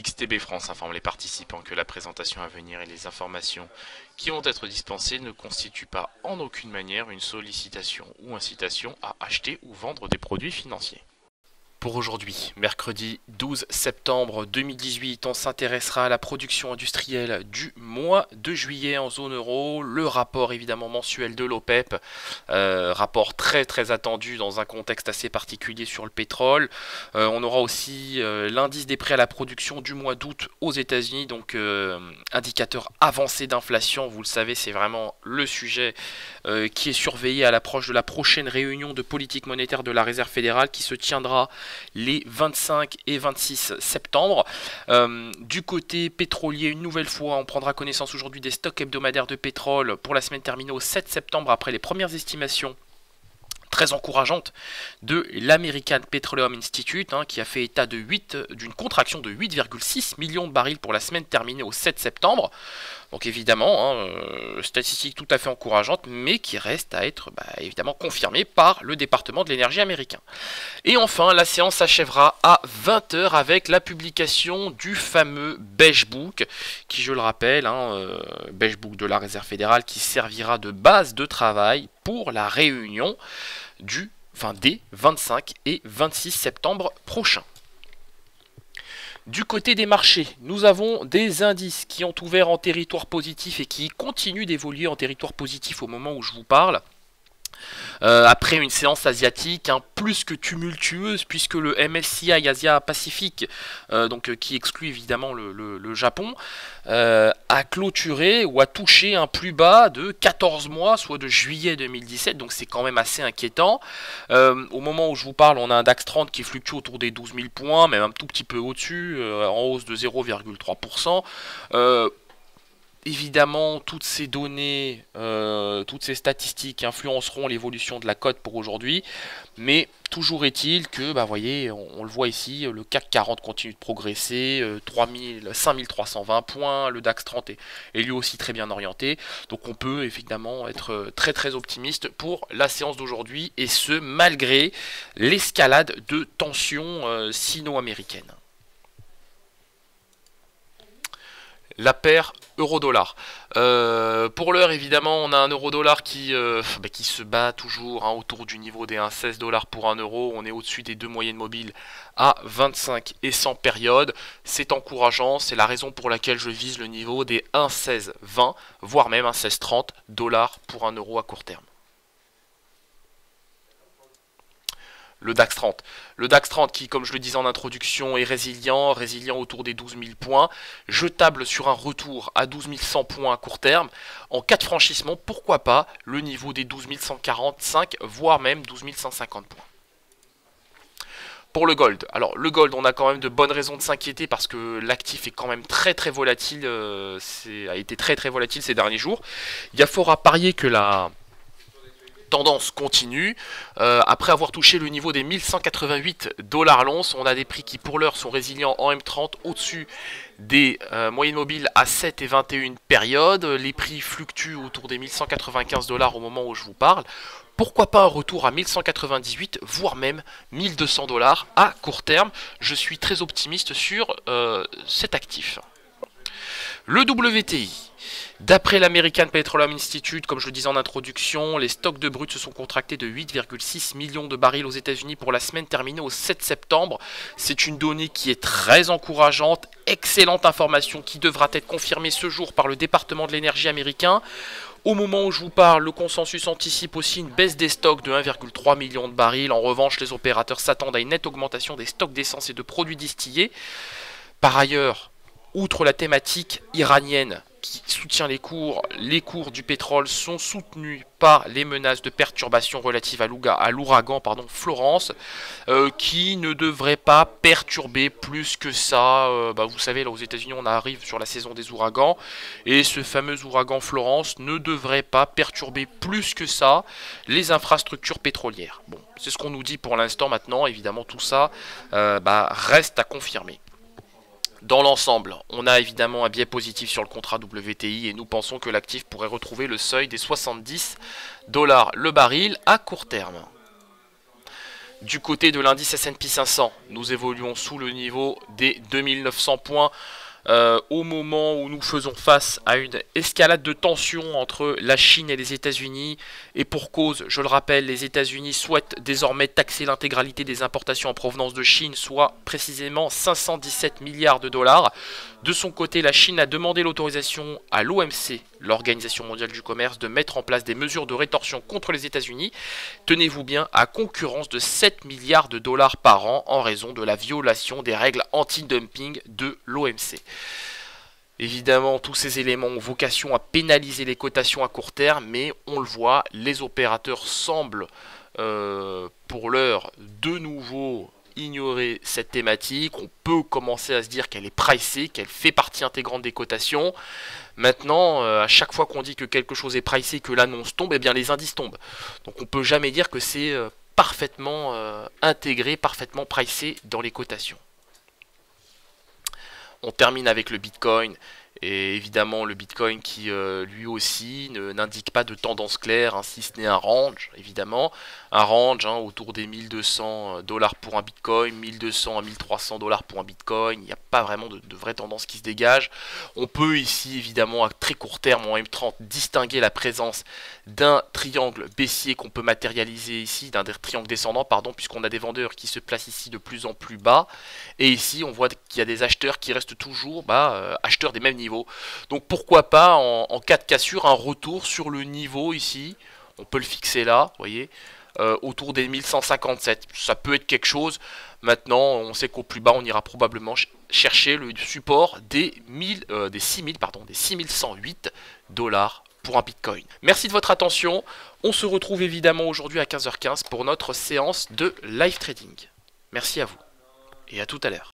XTB France informe les participants que la présentation à venir et les informations qui vont être dispensées ne constituent pas en aucune manière une sollicitation ou incitation à acheter ou vendre des produits financiers. Pour aujourd'hui, mercredi 12 septembre 2018, on s'intéressera à la production industrielle du mois de juillet en zone euro, le rapport évidemment mensuel de l'OPEP, rapport très attendu dans un contexte assez particulier sur le pétrole. On aura aussi l'indice des prix à la production du mois d'août aux États-Unis, donc indicateur avancé d'inflation, vous le savez, c'est vraiment le sujet qui est surveillé à l'approche de la prochaine réunion de politique monétaire de la Réserve fédérale qui se tiendra les 25 et 26 septembre. Du côté pétrolier, une nouvelle fois, on prendra connaissance aujourd'hui des stocks hebdomadaires de pétrole pour la semaine terminée au 7 septembre après les premières estimations très encourageante de l'American Petroleum Institute qui a fait état d'une contraction de 8,6 millions de barils pour la semaine terminée au 7 septembre. Donc évidemment, statistique tout à fait encourageante, mais qui reste à être évidemment confirmée par le département de l'énergie américain. Et enfin, la séance s'achèvera à 20 h avec la publication du fameux Beige Book, qui je le rappelle, Beige Book de la Réserve fédérale, qui servira de base de travail pour la réunion des 25 et 26 septembre prochains. Du côté des marchés, nous avons des indices qui ont ouvert en territoire positif et qui continuent d'évoluer en territoire positif au moment où je vous parle. Après une séance asiatique plus que tumultueuse, puisque le MSCI Asia Pacific, qui exclut évidemment le Japon, a clôturé ou a touché un plus bas de 14 mois, soit de juillet 2017, donc c'est quand même assez inquiétant. Au moment où je vous parle, on a un DAX 30 qui fluctue autour des 12 000 points, même un tout petit peu au-dessus, en hausse de 0,3%. Évidemment, toutes ces données, toutes ces statistiques influenceront l'évolution de la cote pour aujourd'hui, mais toujours est-il que, vous voyez, on le voit ici, le CAC 40 continue de progresser, 5320 points, le DAX 30 est lui aussi très bien orienté, donc on peut évidemment être très optimiste pour la séance d'aujourd'hui, et ce, malgré l'escalade de tensions sino-américaines. La paire euro-dollar. Pour l'heure, évidemment, on a un euro-dollar qui se bat toujours autour du niveau des 1,16 $ pour 1 euro. On est au-dessus des deux moyennes mobiles à 25 et 100 périodes. C'est encourageant, c'est la raison pour laquelle je vise le niveau des 1,1620, voire même 1,1630 $ pour 1 euro à court terme. Le DAX 30. Le DAX 30 qui, comme je le disais en introduction, est résilient autour des 12 000 points. Je table sur un retour à 12 100 points à court terme. En cas de franchissement, pourquoi pas le niveau des 12 145, voire même 12 150 points. Pour le gold, alors le gold, on a quand même de bonnes raisons de s'inquiéter parce que l'actif est quand même très volatile, a été très volatile ces derniers jours. Il y a fort à parier que la tendance continue. Après avoir touché le niveau des 1188 $ l'once, on a des prix qui pour l'heure sont résilients en M30 au-dessus des moyennes mobiles à 7 et 21 périodes. Les prix fluctuent autour des 1195 $ au moment où je vous parle. Pourquoi pas un retour à 1198, voire même 1200 $ à court terme. Je suis très optimiste sur cet actif. Le WTI. D'après l'American Petroleum Institute, comme je le disais en introduction, les stocks de brut se sont contractés de 8,6 millions de barils aux États-Unis pour la semaine terminée au 7 septembre. C'est une donnée qui est très encourageante, excellente information qui devra être confirmée ce jour par le département de l'énergie américain. Au moment où je vous parle, le consensus anticipe aussi une baisse des stocks de 1,3 million de barils. En revanche, les opérateurs s'attendent à une nette augmentation des stocks d'essence et de produits distillés. Par ailleurs, outre la thématique iranienne qui soutient les cours du pétrole sont soutenus par les menaces de perturbation relatives à l'ouragan Florence, qui ne devrait pas perturber plus que ça. Vous savez, là aux États-Unis, on arrive sur la saison des ouragans, et ce fameux ouragan Florence ne devrait pas perturber plus que ça les infrastructures pétrolières. Bon, c'est ce qu'on nous dit pour l'instant. Maintenant, évidemment, tout ça reste à confirmer. Dans l'ensemble, on a évidemment un biais positif sur le contrat WTI et nous pensons que l'actif pourrait retrouver le seuil des 70 $ le baril à court terme. Du côté de l'indice S&P 500, nous évoluons sous le niveau des 2900 points au moment où nous faisons face à une escalade de tension entre la Chine et les États-Unis. Et pour cause, je le rappelle, les États-Unis souhaitent désormais taxer l'intégralité des importations en provenance de Chine, soit précisément 517 milliards de dollars. De son côté, la Chine a demandé l'autorisation à l'OMC, l'Organisation mondiale du commerce, de mettre en place des mesures de rétorsion contre les États-Unis. Tenez-vous bien, à concurrence de 7 milliards de dollars par an en raison de la violation des règles anti-dumping de l'OMC. Évidemment, tous ces éléments ont vocation à pénaliser les cotations à court terme, mais on le voit, les opérateurs semblent pour l'heure de nouveau ignorer cette thématique. On peut commencer à se dire qu'elle est pricée, qu'elle fait partie intégrante des cotations. Maintenant, à chaque fois qu'on dit que quelque chose est pricé, que l'annonce tombe, eh bien les indices tombent. Donc on peut jamais dire que c'est parfaitement intégré, parfaitement pricé dans les cotations. On termine avec le Bitcoin. Et évidemment le Bitcoin qui lui aussi n'indique pas de tendance claire, hein, si ce n'est un range, évidemment. Un range autour des 1200 dollars pour un Bitcoin, 1200 à 1300 dollars pour un Bitcoin. Il n'y a pas vraiment de vraie tendance qui se dégage. On peut ici évidemment à très court terme en M30 distinguer la présence d'un triangle baissier qu'on peut matérialiser ici, d'un triangle descendant pardon, puisqu'on a des vendeurs qui se placent ici de plus en plus bas. Et ici on voit qu'il y a des acheteurs qui restent toujours acheteurs des mêmes niveaux. Donc pourquoi pas en cas de cassure un retour sur le niveau ici, on peut le fixer là, vous voyez, autour des 1157, ça peut être quelque chose. Maintenant on sait qu'au plus bas on ira probablement chercher le support des 6108 dollars pour un Bitcoin. Merci de votre attention, on se retrouve évidemment aujourd'hui à 15h15 pour notre séance de live trading. Merci à vous et à tout à l'heure.